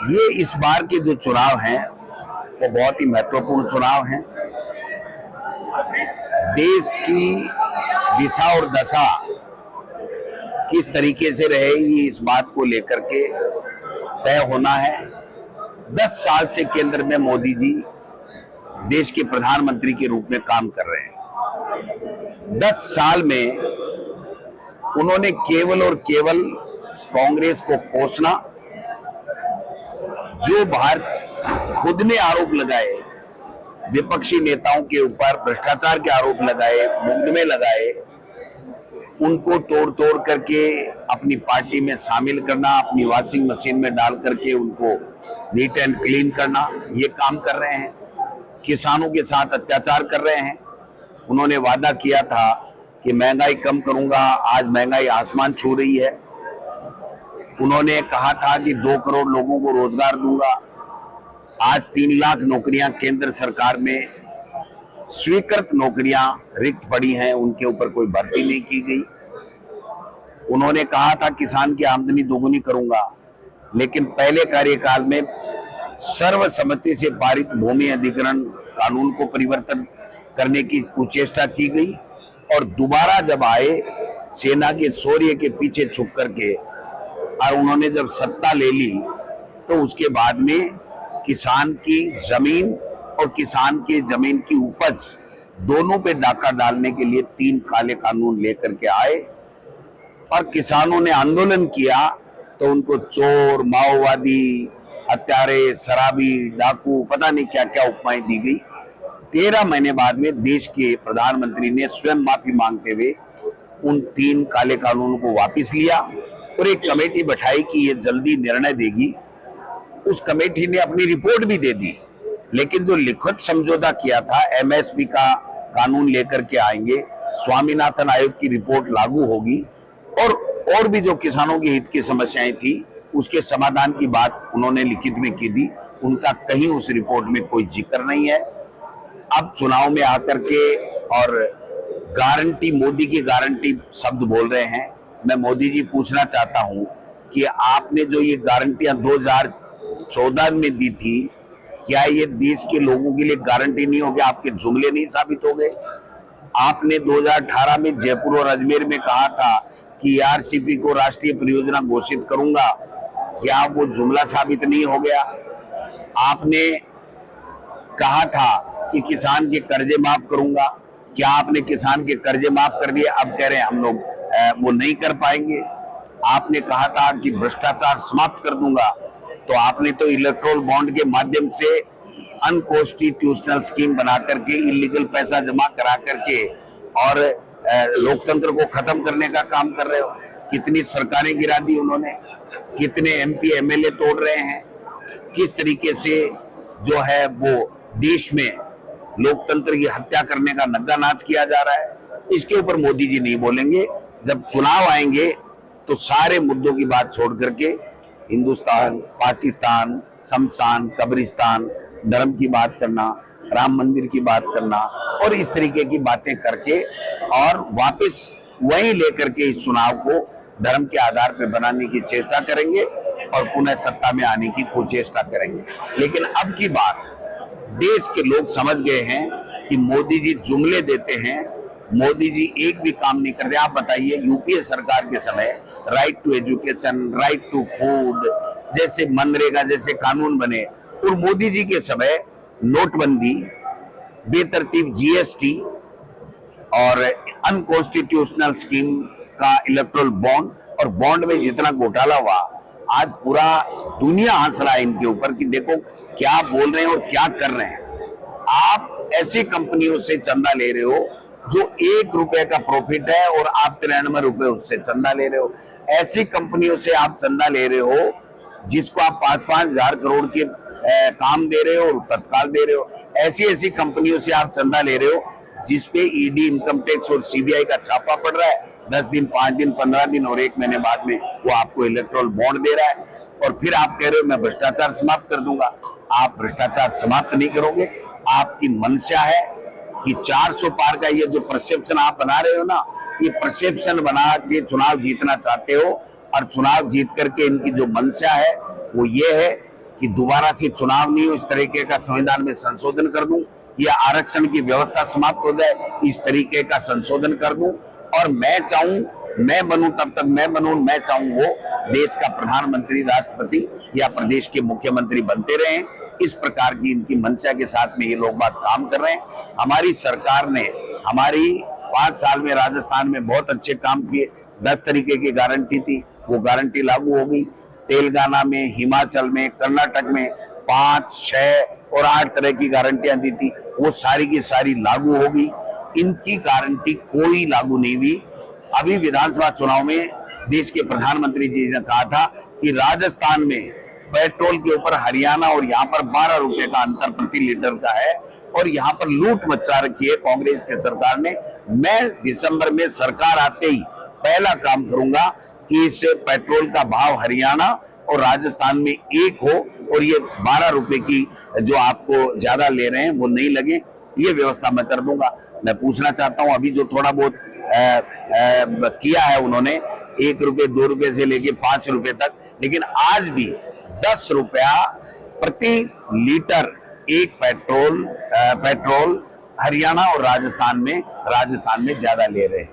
ये इस बार के जो चुनाव हैं वो बहुत ही महत्वपूर्ण चुनाव हैं। देश की दिशा और दशा किस तरीके से रहेगी इस बात को लेकर के तय होना है। 10 साल से केंद्र में मोदी जी देश के प्रधानमंत्री के रूप में काम कर रहे हैं। 10 साल में उन्होंने केवल और केवल कांग्रेस को कोसना, जो भारत खुद ने आरोप लगाए, विपक्षी नेताओं के ऊपर भ्रष्टाचार के आरोप लगाए, मुकदमे लगाए, उनको तोड़ तोड़ करके अपनी पार्टी में शामिल करना, अपनी वॉशिंग मशीन में डाल करके उनको नीट एंड क्लीन करना, ये काम कर रहे हैं। किसानों के साथ अत्याचार कर रहे हैं। उन्होंने वादा किया था कि महंगाई कम करूंगा, आज महंगाई आसमान छू रही है। उन्होंने कहा था कि 2 करोड़ लोगों को रोजगार दूंगा, आज 3 लाख नौकरियां केंद्र सरकार में स्वीकृत नौकरियां रिक्त पड़ी हैं, उनके ऊपर कोई भर्ती नहीं की गई। उन्होंने कहा था किसान की आमदनी दोगुनी करूंगा, लेकिन पहले कार्यकाल में सर्वसम्मति से पारित भूमि अधिग्रहण कानून को परिवर्तन करने की कुचेष्टा की गई और दोबारा जब आए सेना के शौर्य के पीछे छुप करके और उन्होंने जब सत्ता ले ली तो उसके बाद में किसान की जमीन और किसान की जमीन की उपज दोनों पे डाका डालने के लिए 3 काले कानून लेकर के आए और किसानों ने आंदोलन किया तो उनको चोर, माओवादी, हत्यारे, शराबी, डाकू, पता नहीं क्या क्या उपमाएं दी गई। 13 महीने बाद में देश के प्रधानमंत्री ने स्वयं माफी मांगते हुए उन 3 काले कानूनों को वापस लिया और एक कमेटी बैठाई कि ये जल्दी निर्णय देगी। उस कमेटी ने अपनी रिपोर्ट भी दे दी, लेकिन जो लिखित समझौता किया था एमएसपी का कानून लेकर के आएंगे, स्वामीनाथन आयोग की रिपोर्ट लागू होगी और भी जो किसानों के हित की समस्याएं थी उसके समाधान की बात उन्होंने लिखित में की थी, उनका कहीं उस रिपोर्ट में कोई जिक्र नहीं है। अब चुनाव में आकर के और गारंटी, मोदी की गारंटी शब्द बोल रहे हैं। मैं मोदी जी पूछना चाहता हूं कि आपने जो ये गारंटियां 2014 में दी थी, क्या ये देश के लोगों के लिए गारंटी नहीं हो गया? आपके जुमले नहीं साबित हो गए? आपने 2018 में जयपुर और अजमेर में कहा था कि आरसीपी को राष्ट्रीय परियोजना घोषित करूंगा, क्या वो जुमला साबित नहीं हो गया? आपने कहा था कि किसान के कर्जे माफ करूंगा, क्या आपने किसान के कर्जे माफ कर दिए? अब कह रहे हैं हम लोग वो नहीं कर पाएंगे। आपने कहा था कि भ्रष्टाचार समाप्त कर दूंगा, तो आपने तो इलेक्ट्रोल बॉन्ड के माध्यम से अनकॉन्स्टिट्यूशनल स्कीम बना करके इलीगल पैसा जमा करा करके और लोकतंत्र को खत्म करने का काम कर रहे हो। कितनी सरकारें गिरा दी उन्होंने, कितने एमपी एमएलए तोड़ रहे हैं, किस तरीके से जो है वो देश में लोकतंत्र की हत्या करने का नंगा नाच किया जा रहा है। इसके ऊपर मोदी जी नहीं बोलेंगे। जब चुनाव आएंगे तो सारे मुद्दों की बात छोड़ करके हिंदुस्तान, पाकिस्तान, शमशान, कब्रिस्तान, धर्म की बात करना, राम मंदिर की बात करना और इस तरीके की बातें करके और वापस वहीं लेकर के इस चुनाव को धर्म के आधार पर बनाने की चेष्टा करेंगे और पुनः सत्ता में आने की कुचेष्टा करेंगे। लेकिन अब की बात देश के लोग समझ गए हैं कि मोदी जी जुमले देते हैं, मोदी जी एक भी काम नहीं करते। आप बताइए, यूपीए सरकार के समय right to education, right to food जैसे मनरेगा जैसे कानून बने और मोदी जी के समय नोटबंदी, बेतरतीब जीएसटी और अनकॉन्स्टिट्यूशनल स्कीम का इलेक्ट्रोल बॉन्ड और बॉन्ड में जितना घोटाला हुआ, आज पूरा दुनिया हंस रहा है इनके ऊपर कि देखो क्या बोल रहे हैं और क्या कर रहे हैं। आप ऐसी कंपनियों से चंदा ले रहे हो जो 1 रुपए का प्रॉफिट है और आप 93 रुपए उससे चंदा ले रहे हो। ऐसी कंपनियों से आप चंदा ले रहे हो जिसको आप 5-5 हजार करोड़ के काम दे रहे हो और तत्काल दे रहे हो। ऐसी कंपनियों से आप चंदा ले रहे हो जिसपे ईडी, इनकम टैक्स और सीबीआई का छापा पड़ रहा है। 10 दिन, 5 दिन, 15 दिन और 1 महीने बाद में वो आपको इलेक्ट्रोल बॉन्ड दे रहा है और फिर आप कह रहे हो मैं भ्रष्टाचार समाप्त कर दूंगा। आप भ्रष्टाचार समाप्त नहीं करोगे। आपकी मंशा है कि 400 पार का ये जो परसेप्शन आप बना रहे हो ना, ये परसेप्शन बना के चुनाव जीतना चाहते हो और चुनाव जीत करके इनकी जो मंशा है वो ये है कि दोबारा से चुनाव नहीं हो, इस तरीके का संविधान में संशोधन कर दूं, या आरक्षण की व्यवस्था समाप्त हो जाए, इस तरीके का संशोधन कर दूं। और मैं चाहूं, मैं बनूं, तब तक मैं बनूं, मैं चाहूं वो देश का प्रधानमंत्री, राष्ट्रपति या प्रदेश के मुख्यमंत्री बनते रहें। इस प्रकार की इनकी मंशा के साथ में ये लोग बात काम कर रहे हैं। हमारी सरकार ने हमारी 5 साल में राजस्थान में बहुत अच्छे काम किए। 10 तरीके की गारंटी थी, वो गारंटी लागू हो गई। तेलंगाना में, हिमाचल में, कर्नाटक में 5, 6 और 8 तरह की गारंटियां दी थी, वो सारी की सारी लागू हो गई। इनकी गारंटी कोई लागू नहीं हुई। अभी विधानसभा चुनाव में देश के प्रधानमंत्री जी ने कहा था कि राजस्थान में पेट्रोल के ऊपर हरियाणा और यहाँ पर 12 रुपए का अंतर प्रति लीटर का है, और यहाँ पर लूट मचा रखी है कांग्रेस की सरकार ने। मैं दिसंबर में सरकार आते ही पहला काम करूंगा कि इस पेट्रोल का भाव हरियाणा और राजस्थान में एक हो, और ये 12 रुपए की जो आपको ज्यादा ले रहे हैं वो नहीं लगे, ये व्यवस्था मैं कर दूंगा। मैं पूछना चाहता हूं, अभी जो थोड़ा बहुत किया है उन्होंने, 1 रुपए 2 रुपए से लेके 5 रुपए तक, लेकिन आज भी 10 रुपया प्रति लीटर एक पेट्रोल हरियाणा और राजस्थान में ज्यादा ले रहे हैं।